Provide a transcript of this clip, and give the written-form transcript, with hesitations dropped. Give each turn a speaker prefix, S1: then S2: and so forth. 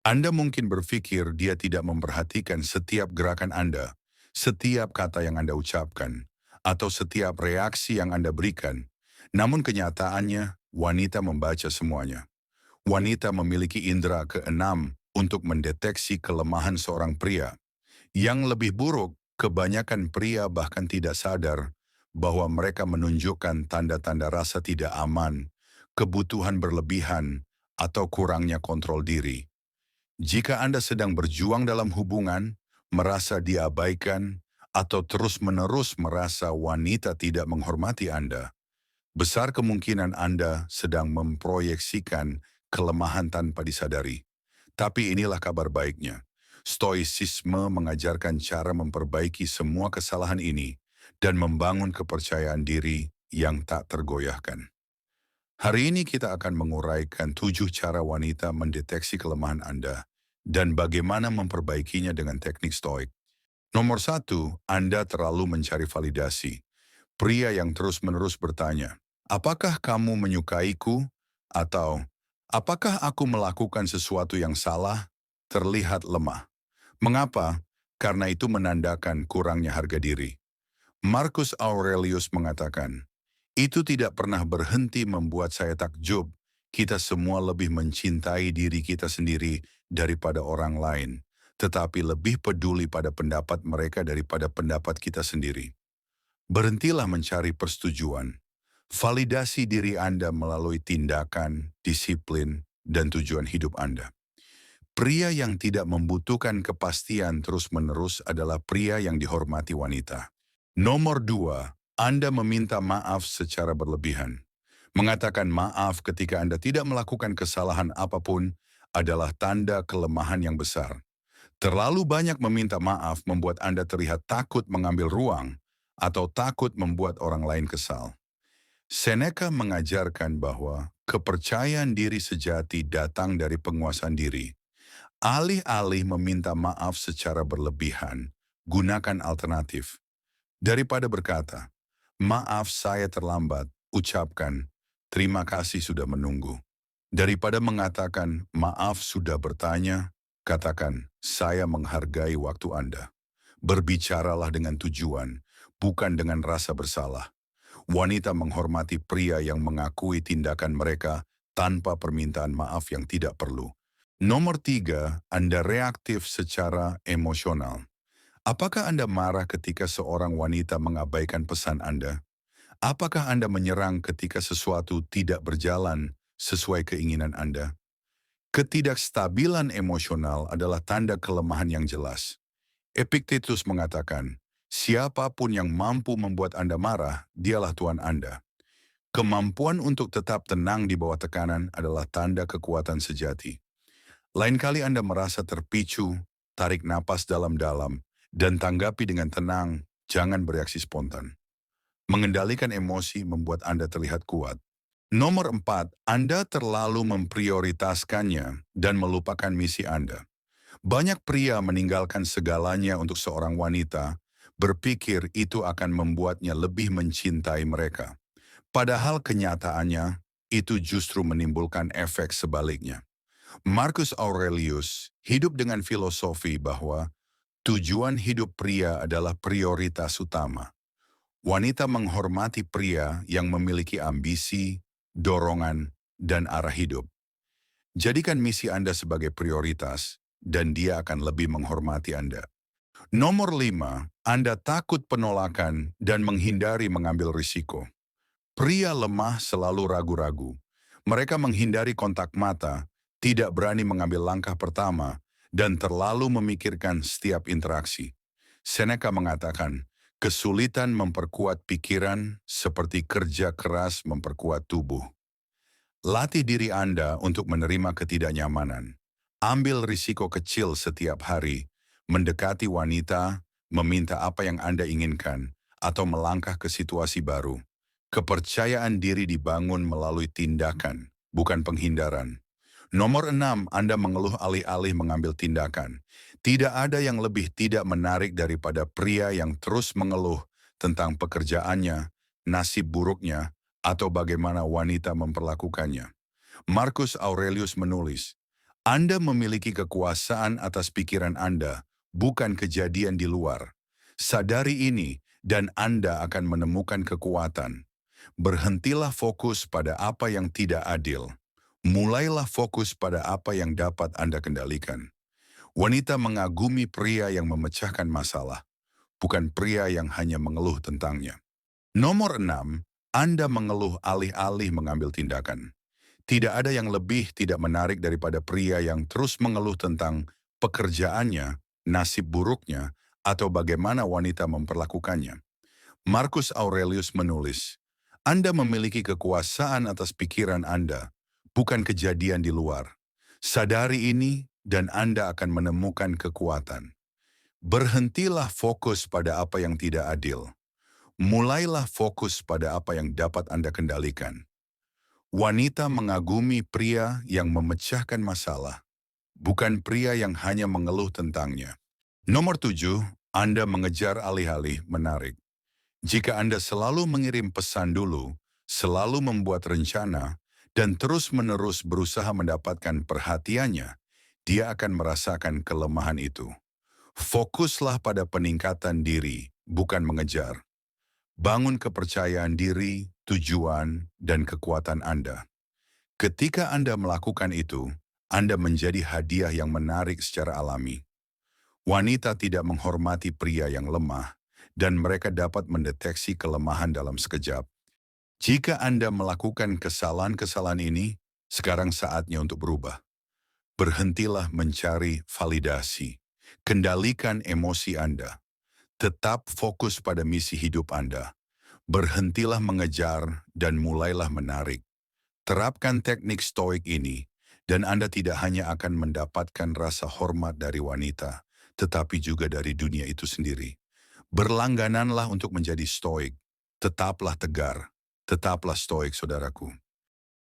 S1: Anda mungkin berpikir dia tidak memperhatikan setiap gerakan Anda, setiap kata yang Anda ucapkan, atau setiap reaksi yang Anda berikan. Namun kenyataannya, wanita membaca semuanya. Wanita memiliki indera keenam untuk mendeteksi kelemahan seorang pria. Yang lebih buruk, kebanyakan pria bahkan tidak sadar bahwa mereka menunjukkan tanda-tanda rasa tidak aman, kebutuhan berlebihan, atau kurangnya kontrol diri. Jika Anda sedang berjuang dalam hubungan, merasa diabaikan, atau terus-menerus merasa wanita tidak menghormati Anda, besar kemungkinan Anda sedang memproyeksikan kelemahan tanpa disadari. Tapi inilah kabar baiknya. Stoicisme mengajarkan cara memperbaiki semua kesalahan ini dan membangun kepercayaan diri yang tak tergoyahkan. Hari ini kita akan menguraikan 7 cara wanita mendeteksi kelemahan Anda dan bagaimana memperbaikinya dengan teknik stoik. Nomor satu, Anda terlalu mencari validasi. Pria yang terus-menerus bertanya, apakah kamu menyukaiku? Atau, apakah aku melakukan sesuatu yang salah? Terlihat lemah. Mengapa? Karena itu menandakan kurangnya harga diri. Marcus Aurelius mengatakan, itu tidak pernah berhenti membuat saya takjub. Kita semua lebih mencintai diri kita sendiri daripada orang lain, tetapi lebih peduli pada pendapat mereka daripada pendapat kita sendiri. Berhentilah mencari persetujuan. Validasi diri Anda melalui tindakan, disiplin, dan tujuan hidup Anda. Pria yang tidak membutuhkan kepastian terus-menerus adalah pria yang dihormati wanita. Nomor dua, Anda meminta maaf secara berlebihan. Mengatakan maaf ketika Anda tidak melakukan kesalahan apapun adalah tanda kelemahan yang besar. Terlalu banyak meminta maaf membuat Anda terlihat takut mengambil ruang atau takut membuat orang lain kesal. Seneca mengajarkan bahwa kepercayaan diri sejati datang dari penguasaan diri. Alih-alih meminta maaf secara berlebihan, gunakan alternatif. Daripada berkata, maaf saya terlambat, ucapkan, terima kasih sudah menunggu. Daripada mengatakan, maaf sudah bertanya, katakan, saya menghargai waktu Anda. Berbicaralah dengan tujuan, bukan dengan rasa bersalah. Wanita menghormati pria yang mengakui tindakan mereka tanpa permintaan maaf yang tidak perlu. Nomor tiga, Anda reaktif secara emosional. Apakah Anda marah ketika seorang wanita mengabaikan pesan Anda? Apakah Anda menyerang ketika sesuatu tidak berjalan sesuai keinginan Anda? Ketidakstabilan emosional adalah tanda kelemahan yang jelas. Epictetus mengatakan, siapapun yang mampu membuat Anda marah, dialah Tuhan Anda. Kemampuan untuk tetap tenang di bawah tekanan adalah tanda kekuatan sejati. Lain kali Anda merasa terpicu, tarik napas dalam-dalam, dan tanggapi dengan tenang, jangan bereaksi spontan. Mengendalikan emosi membuat Anda terlihat kuat. Nomor 4, Anda terlalu memprioritaskannya dan melupakan misi Anda. Banyak pria meninggalkan segalanya untuk seorang wanita, berpikir itu akan membuatnya lebih mencintai mereka. Padahal kenyataannya, itu justru menimbulkan efek sebaliknya. Marcus Aurelius hidup dengan filosofi bahwa tujuan hidup pria adalah prioritas utama. Wanita menghormati pria yang memiliki ambisi, dorongan, dan arah hidup. Jadikan misi Anda sebagai prioritas, dan dia akan lebih menghormati Anda. Nomor 5, Anda takut penolakan dan menghindari mengambil risiko. Pria lemah selalu ragu-ragu. Mereka menghindari kontak mata, tidak berani mengambil langkah pertama, dan terlalu memikirkan setiap interaksi. Seneca mengatakan, kesulitan memperkuat pikiran seperti kerja keras memperkuat tubuh. Latih diri Anda untuk menerima ketidaknyamanan. Ambil risiko kecil setiap hari, mendekati wanita, meminta apa yang Anda inginkan, atau melangkah ke situasi baru. Kepercayaan diri dibangun melalui tindakan, bukan penghindaran. Nomor 6, Anda mengeluh alih-alih mengambil tindakan. Tidak ada yang lebih tidak menarik daripada pria yang terus mengeluh tentang pekerjaannya, nasib buruknya, atau bagaimana wanita memperlakukannya. Marcus Aurelius menulis, Anda memiliki kekuasaan atas pikiran Anda, bukan kejadian di luar. Sadari ini, dan Anda akan menemukan kekuatan. Berhentilah fokus pada apa yang tidak adil. Mulailah fokus pada apa yang dapat Anda kendalikan. Wanita mengagumi pria yang memecahkan masalah, bukan pria yang hanya mengeluh tentangnya. Nomor 6, Anda mengeluh alih-alih mengambil tindakan. Tidak ada yang lebih tidak menarik daripada pria yang terus mengeluh tentang pekerjaannya, nasib buruknya, atau bagaimana wanita memperlakukannya. Marcus Aurelius menulis, Anda memiliki kekuasaan atas pikiran Anda, bukan kejadian di luar. Sadari ini dan Anda akan menemukan kekuatan. Berhentilah fokus pada apa yang tidak adil. Mulailah fokus pada apa yang dapat Anda kendalikan. Wanita mengagumi pria yang memecahkan masalah, bukan pria yang hanya mengeluh tentangnya. Nomor 7, Anda mengejar alih-alih menarik. Jika Anda selalu mengirim pesan dulu, selalu membuat rencana, dan terus-menerus berusaha mendapatkan perhatiannya, dia akan merasakan kelemahan itu. Fokuslah pada peningkatan diri, bukan mengejar. Bangun kepercayaan diri, tujuan, dan kekuatan Anda. Ketika Anda melakukan itu, Anda menjadi hadiah yang menarik secara alami. Wanita tidak menghormati pria yang lemah, dan mereka dapat mendeteksi kelemahan dalam sekejap. Jika Anda melakukan kesalahan-kesalahan ini, sekarang saatnya untuk berubah. Berhentilah mencari validasi. Kendalikan emosi Anda. Tetap fokus pada misi hidup Anda. Berhentilah mengejar dan mulailah menarik. Terapkan teknik stoik ini, dan Anda tidak hanya akan mendapatkan rasa hormat dari wanita, tetapi juga dari dunia itu sendiri. Berlanggananlah untuk menjadi stoik. Tetaplah tegar. Tetaplah stoik, saudaraku.